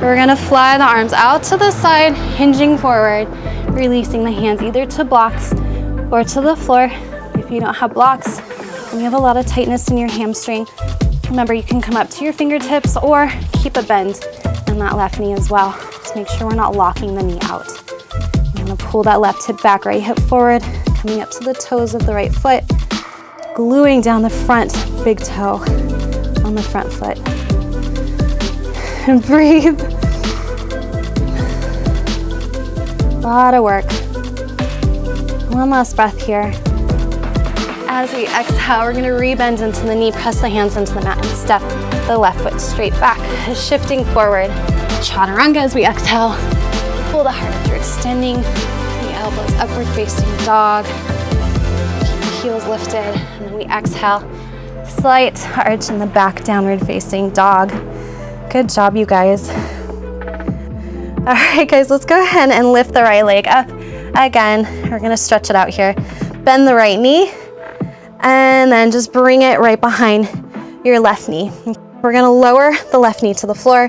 We're gonna fly the arms out to the side, hinging forward, releasing the hands either to blocks or to the floor. If you don't have blocks and you have a lot of tightness in your hamstring, remember you can come up to your fingertips or keep a bend in that left knee as well. Just make sure we're not locking the knee out. I'm gonna pull that left hip back, right hip forward, coming up to the toes of the right foot, gluing down the front big toe on the front foot. And breathe. A lot of work. One last breath here. As we exhale, we're gonna rebend into the knee, press the hands into the mat, and step the left foot straight back. Shifting forward, chaturanga as we exhale. Pull the heart through, extending the elbows, upward facing dog. Keep the heels lifted, and then we exhale. Slight arch in the back, downward facing dog. Good job, you guys. All right, guys, let's go ahead and lift the right leg up. Again, we're gonna stretch it out here. Bend the right knee, and then just bring it right behind your left knee. We're gonna lower the left knee to the floor,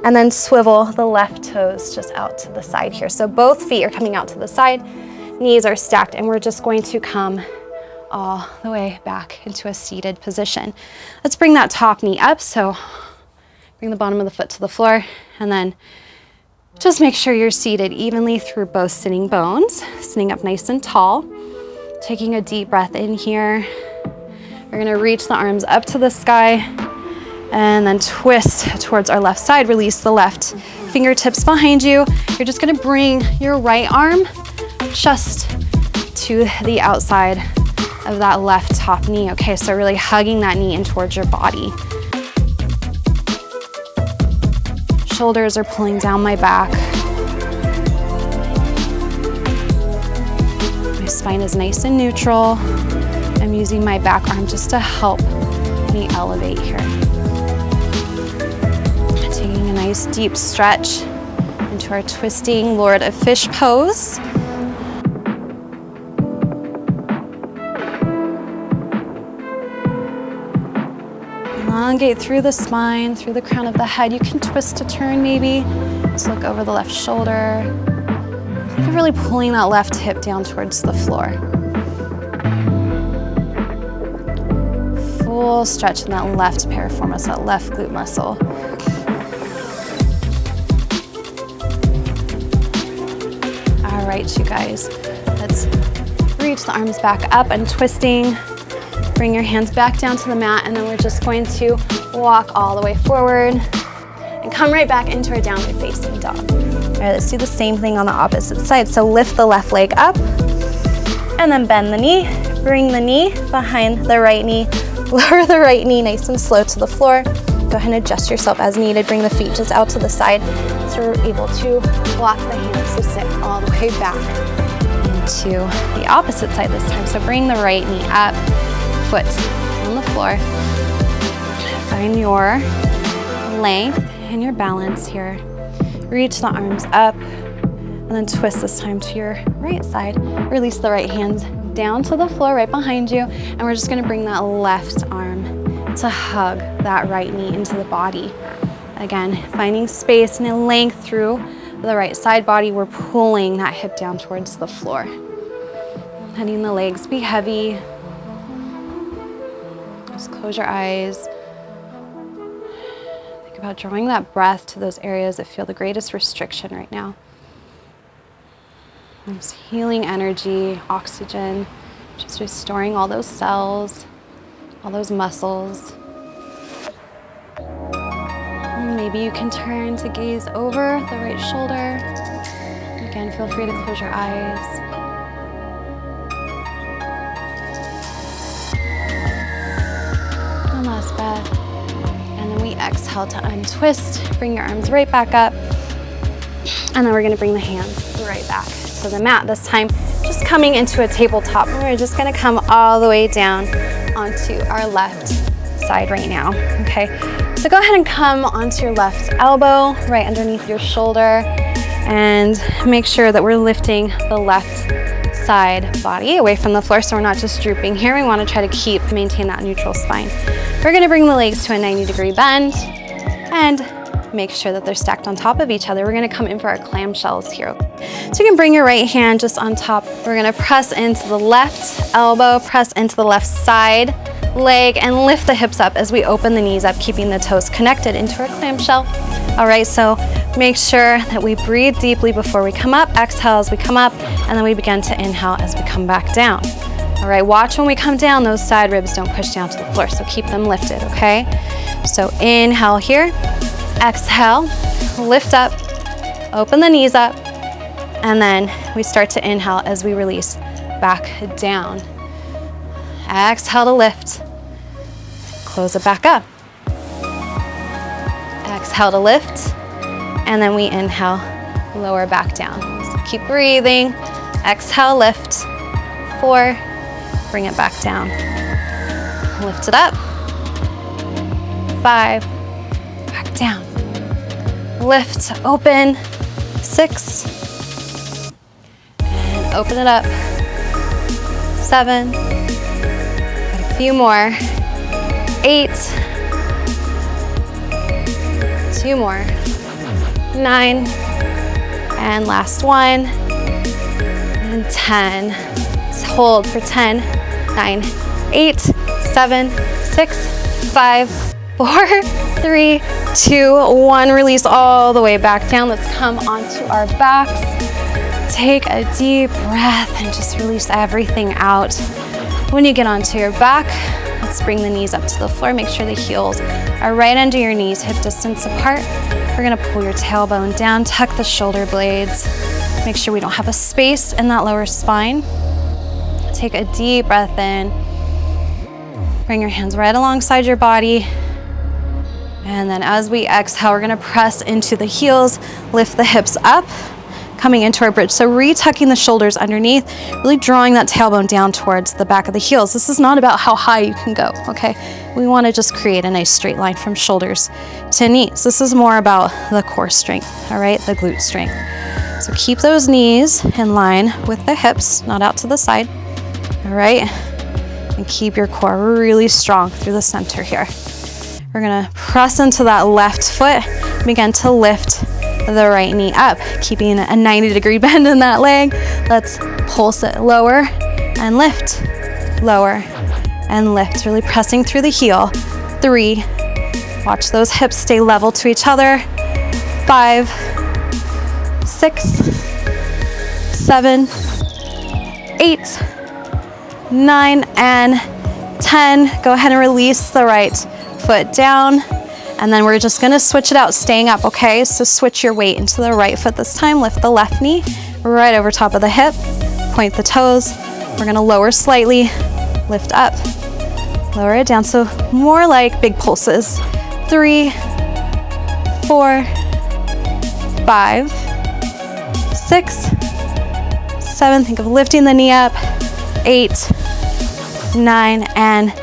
and then swivel the left toes just out to the side here. So both feet are coming out to the side, knees are stacked, and we're just going to come all the way back into a seated position. Let's bring that top knee up. So bring the bottom of the foot to the floor, and then just make sure you're seated evenly through both sitting bones, sitting up nice and tall. Taking a deep breath in here. We're gonna reach the arms up to the sky and then twist towards our left side. Release the left fingertips behind you. You're just gonna bring your right arm just to the outside of that left top knee. Okay, so really hugging that knee in towards your body. Shoulders are pulling down my back. My spine is nice and neutral. I'm using my back arm just to help me elevate here. Taking a nice deep stretch into our twisting Lord of Fish pose. elongate through the spine, through the crown of the head. You can twist to turn maybe. Just look over the left shoulder. Think of really pulling that left hip down towards the floor. Full stretch in that left piriformis, that left glute muscle. All right, you guys, let's reach the arms back up and twisting. Bring your hands back down to the mat, and then we're just going to walk all the way forward and come right back into our downward facing dog. All right, let's do the same thing on the opposite side. So lift the left leg up and then bend the knee. Bring the knee behind the right knee. Lower the right knee nice and slow to the floor. Go ahead and adjust yourself as needed. Bring the feet just out to the side so we're able to lock the hands to sit all the way back into the opposite side this time. So bring the right knee up, foot on the floor. Find your length and your balance here. Reach the arms up and then twist this time to your right side. Release the right hand down to the floor right behind you, and we're just gonna bring that left arm to hug that right knee into the body. Again, finding space and length through the right side body. We're pulling that hip down towards the floor. Letting the legs be heavy. Just close your eyes. Think about drawing that breath to those areas that feel the greatest restriction right now. Just healing energy, oxygen, just restoring all those cells, all those muscles. And maybe you can turn to gaze over the right shoulder. Again, feel free to close your eyes. One last breath. And then we exhale to untwist. Bring your arms right back up. And then we're gonna bring the hands right back to the mat. This time, just coming into a tabletop. We're just gonna come all the way down onto our left side right now, okay? So go ahead and come onto your left elbow, right underneath your shoulder, and make sure that we're lifting the left side body away from the floor so we're not just drooping here. We wanna try to maintain that neutral spine. We're gonna bring the legs to a 90-degree bend and make sure that they're stacked on top of each other. We're gonna come in for our clamshells here. So you can bring your right hand just on top. We're gonna press into the left elbow, press into the left side leg, and lift the hips up as we open the knees up, keeping the toes connected into our clamshell. All right, so make sure that we breathe deeply before we come up, exhale as we come up, and then we begin to inhale as we come back down. All right, watch when we come down, those side ribs don't push down to the floor, so keep them lifted, okay? So inhale here. Exhale, lift up, open the knees up, and then we start to inhale as we release back down. Exhale to lift, close it back up. Exhale to lift, and then we inhale, lower back down. So keep breathing. Exhale, lift, 4, bring it back down. Lift it up, 5, back down. Lift, open, 6, and open it up, 7, got a few more, 8, 2 more, 9, and last one, and 10. Let's hold for 10, 9, 8, 7, 6, 5, 4, 3, 2, 1. Release all the way back down. Let's come onto our backs. Take a deep breath and just release everything out. When you get onto your back, let's bring the knees up to the floor. Make sure the heels are right under your knees, hip distance apart. We're gonna pull your tailbone down, tuck the shoulder blades. Make sure we don't have a space in that lower spine. Take a deep breath in. Bring your hands right alongside your body. And then as we exhale, we're gonna press into the heels, lift the hips up, coming into our bridge. So retucking the shoulders underneath, really drawing that tailbone down towards the back of the heels. This is not about how high you can go, okay? We wanna just create a nice straight line from shoulders to knees. This is more about the core strength, all right? The glute strength. So keep those knees in line with the hips, not out to the side, all right? And keep your core really strong through the center here. We're gonna press into that left foot, begin to lift the right knee up, keeping a 90-degree bend in that leg. Let's pulse it lower and lift, lower and lift, really pressing through the heel. 3, watch those hips stay level to each other. 5, 6, 7, 8, 9, and 10. Go ahead and release the right foot down. And then we're just gonna switch it out, staying up, okay? So switch your weight into the right foot this time. Lift the left knee right over top of the hip. Point the toes. We're gonna lower slightly, lift up, lower it down. So more like big pulses. 3, 4, 5, 6, 7. Think of lifting the knee up. 8, 9, and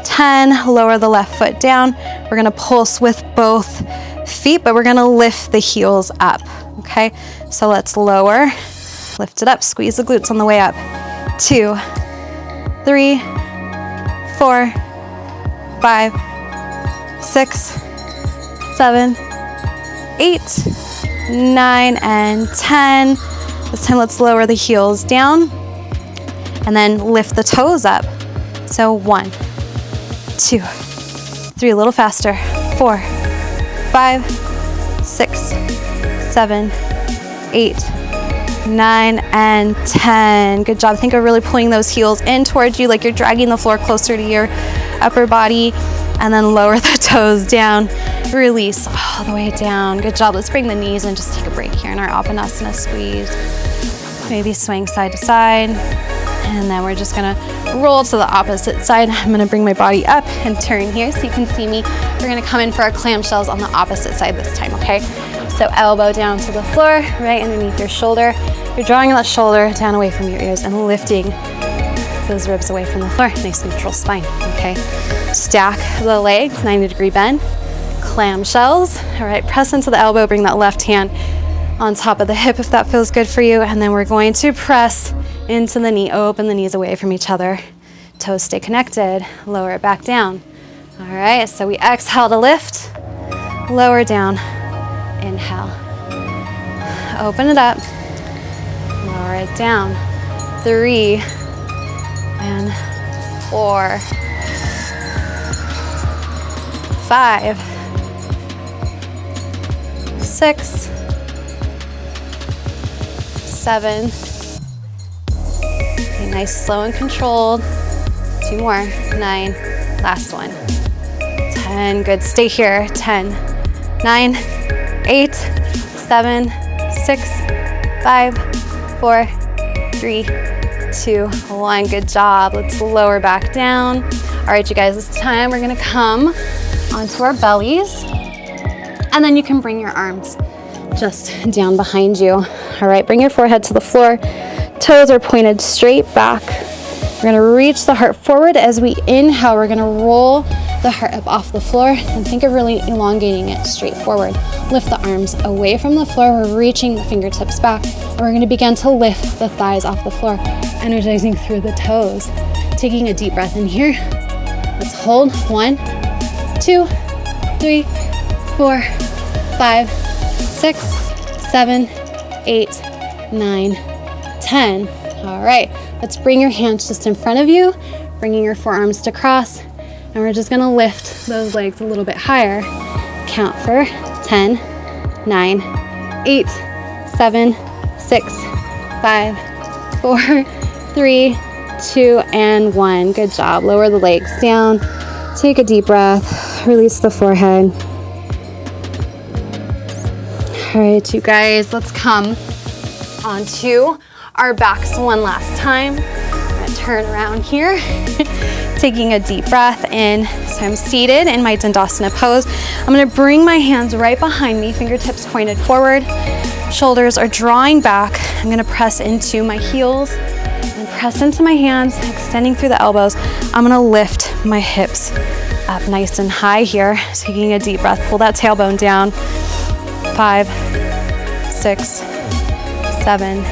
10. Lower the left foot down. We're gonna pulse with both feet, but we're gonna lift the heels up, okay? So let's lower, lift it up, squeeze the glutes on the way up. 2, 3, 4, 5, 6, 7, 8, 9, and 10. This time let's lower the heels down and then lift the toes up. So 1, 2, 3, a little faster. 4, 5, 6, 7, 8, 9, and 10. Good job. Think of really pulling those heels in towards you, like you're dragging the floor closer to your upper body, and then lower the toes down. Release all the way down. Good job. Let's bring the knees and just take a break here in our Apanasana squeeze. Maybe swing side to side. And then we're just gonna roll to the opposite side. I'm gonna bring my body up and turn here so you can see me. We're gonna come in for our clamshells on the opposite side this time, okay? So elbow down to the floor, right underneath your shoulder. You're drawing that shoulder down away from your ears and lifting those ribs away from the floor. Nice neutral spine, okay? Stack the legs, 90-degree bend. Clamshells, all right, press into the elbow, bring that left hand on top of the hip if that feels good for you. And then we're going to press into the knee, open the knees away from each other. Toes stay connected, lower it back down. All right, so we exhale to lift, lower down, inhale. Open it up, lower it down. 3, and 4, 5, 6, 7. Okay, nice, slow and controlled. 2 more. 9. Last one. 10. Good. Stay here. 10, 9, 8, 7, 6, 5, 4, 3, 2, 1. Good job. Let's lower back down. All right, you guys, this time we're gonna come onto our bellies, and then you can bring your arms just down behind you. All right, bring your forehead to the floor. Toes are pointed straight back. We're gonna reach the heart forward. As we inhale, we're gonna roll the heart up off the floor, and think of really elongating it straight forward. Lift the arms away from the floor. We're reaching the fingertips back, and we're gonna begin to lift the thighs off the floor, energizing through the toes. Taking a deep breath in here. Let's hold. 1, 2, 3, 4, 5, 6, 7, 8, 9, 10. All right, let's bring your hands just in front of you, bringing your forearms to cross, and we're just gonna lift those legs a little bit higher. Count for 10, 9, 8, 7, 6, 5, 4, 3, 2, and 1. Good job. Lower the legs down. Take a deep breath. Release the forehead. All right, you guys, let's come onto our backs one last time. I'm gonna turn around here, taking a deep breath in. So I'm seated in my Dandasana pose. I'm gonna bring my hands right behind me, fingertips pointed forward. Shoulders are drawing back. I'm gonna press into my heels and press into my hands, extending through the elbows. I'm gonna lift my hips up nice and high here. Taking a deep breath, pull that tailbone down. 5, 6, 7,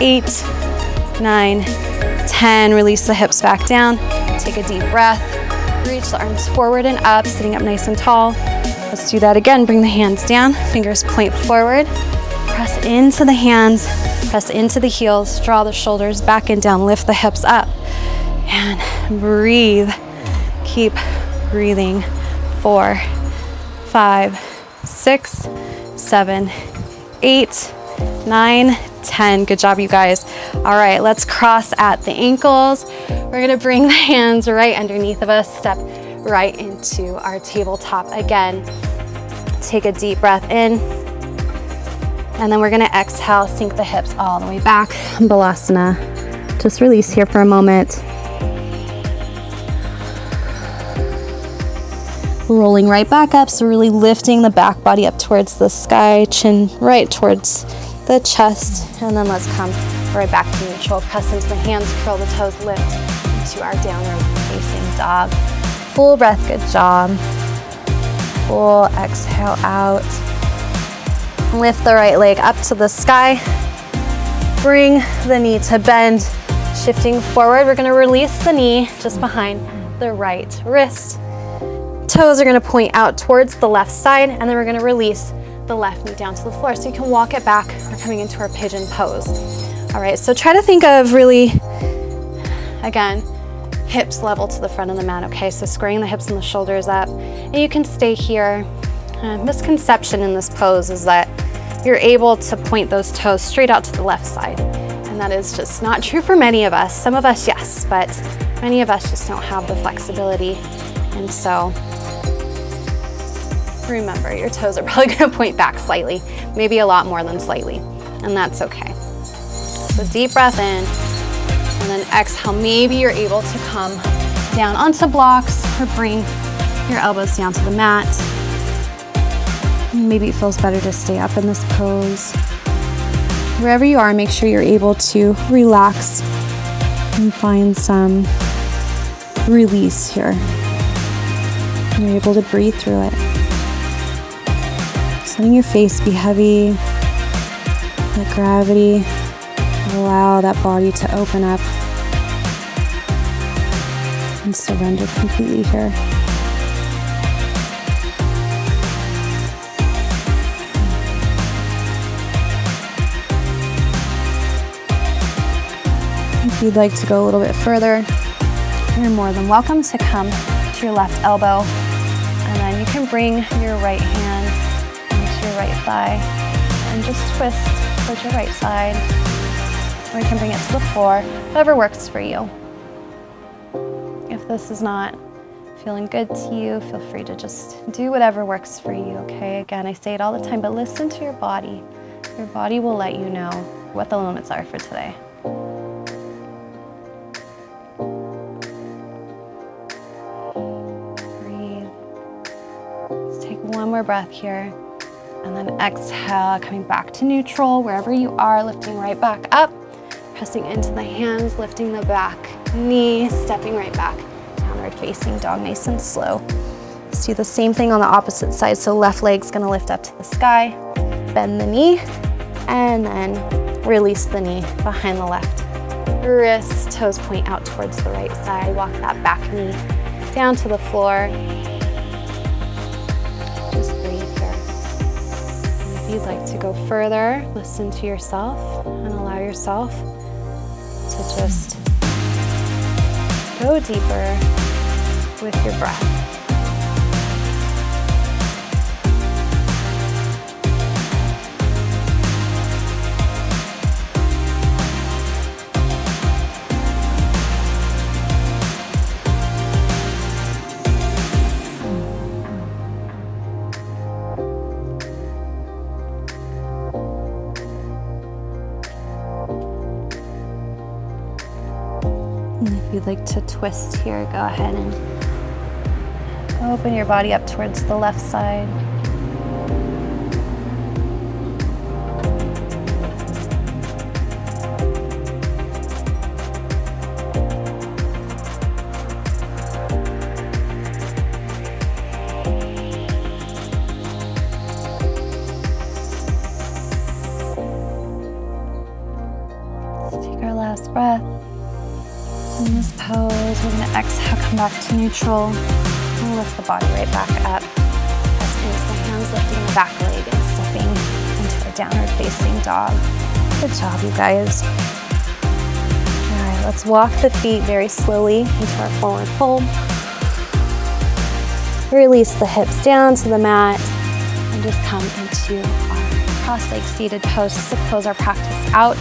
8, 9, 10. Release the hips back down. Take a deep breath. Reach the arms forward and up, sitting up nice and tall. Let's do that again. Bring the hands down, fingers point forward. Press into the hands, press into the heels, draw the shoulders back and down, lift the hips up. And breathe. Keep breathing. 4, 5, 6, 7, 8, 9, 10. Good job, you guys. All right, let's cross at the ankles. We're gonna bring the hands right underneath of us, step right into our tabletop again. Take a deep breath in, and then we're gonna exhale, sink the hips all the way back. Balasana. Just release here for a moment. Rolling right back up, so really lifting the back body up towards the sky, chin right towards the chest, and then let's come right back to neutral. Press into the hands, curl the toes, lift into our downward facing dog. Full breath, good job. Full exhale out. Lift the right leg up to the sky. Bring the knee to bend, shifting forward. We're gonna release the knee just behind the right wrist. Toes are gonna point out towards the left side, and then we're gonna release the left knee down to the floor. So you can walk it back. We're coming into our pigeon pose. All right, so try to think of really, again, hips level to the front of the mat, okay? So squaring the hips and the shoulders up, and you can stay here. Misconception in this pose is that you're able to point those toes straight out to the left side, and that is just not true for many of us. Some of us, yes, but many of us just don't have the flexibility, and so remember, your toes are probably gonna point back slightly, maybe a lot more than slightly, and that's okay. So deep breath in, and then exhale. Maybe you're able to come down onto blocks or bring your elbows down to the mat. Maybe it feels better to stay up in this pose. Wherever you are, make sure you're able to relax and find some release here. You're able to breathe through it. Just letting your face be heavy, let gravity allow that body to open up and surrender completely here. If you'd like to go a little bit further, you're more than welcome to come to your left elbow, and then you can bring your right hand into your right thigh and just twist towards your right side, or you can bring it to the floor, whatever works for you. If this is not feeling good to you, feel free to just do whatever works for you, okay? Again, I say it all the time, but listen to your body. Your body will let you know what the limits are for today. One more breath here, and then exhale, coming back to neutral wherever you are, lifting right back up, pressing into the hands, lifting the back knee, stepping right back, downward facing dog, nice and slow. Let's do the same thing on the opposite side. So left leg's gonna lift up to the sky, bend the knee, and then release the knee behind the left wrist, toes point out towards the right side, walk that back knee down to the floor. If you'd like to go further, listen to yourself and allow yourself to just go deeper with your breath. If you'd like to twist here, go ahead and open your body up towards the left side. Let's take our last breath. In this pose, we're gonna exhale, come back to neutral, and lift the body right back up. Pressing into the hands, lifting the back leg and stepping into a downward facing dog. Good job, you guys. All right, let's walk the feet very slowly into our forward fold. Release the hips down to the mat and just come into our cross-legged seated pose just to close our practice out.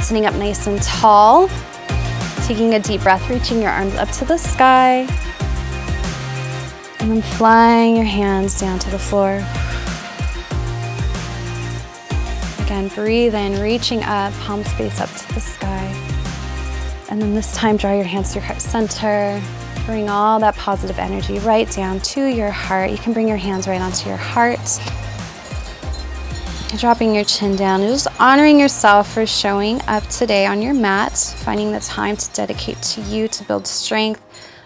Sitting up nice and tall. Taking a deep breath, reaching your arms up to the sky. And then flying your hands down to the floor. Again, breathe in, reaching up, palms face up to the sky. And then this time, draw your hands to your heart center. Bring all that positive energy right down to your heart. You can bring your hands right onto your heart. Dropping your chin down and just honoring yourself for showing up today on your mat, finding the time to dedicate to you to build strength,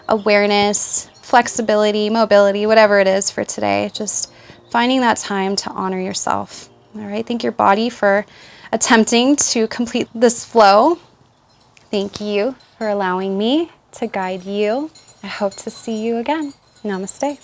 awareness, flexibility, mobility, whatever it is for today. Just finding that time to honor yourself. All right, thank your body for attempting to complete this flow. Thank you for allowing me to guide you. I hope to see you again. Namaste.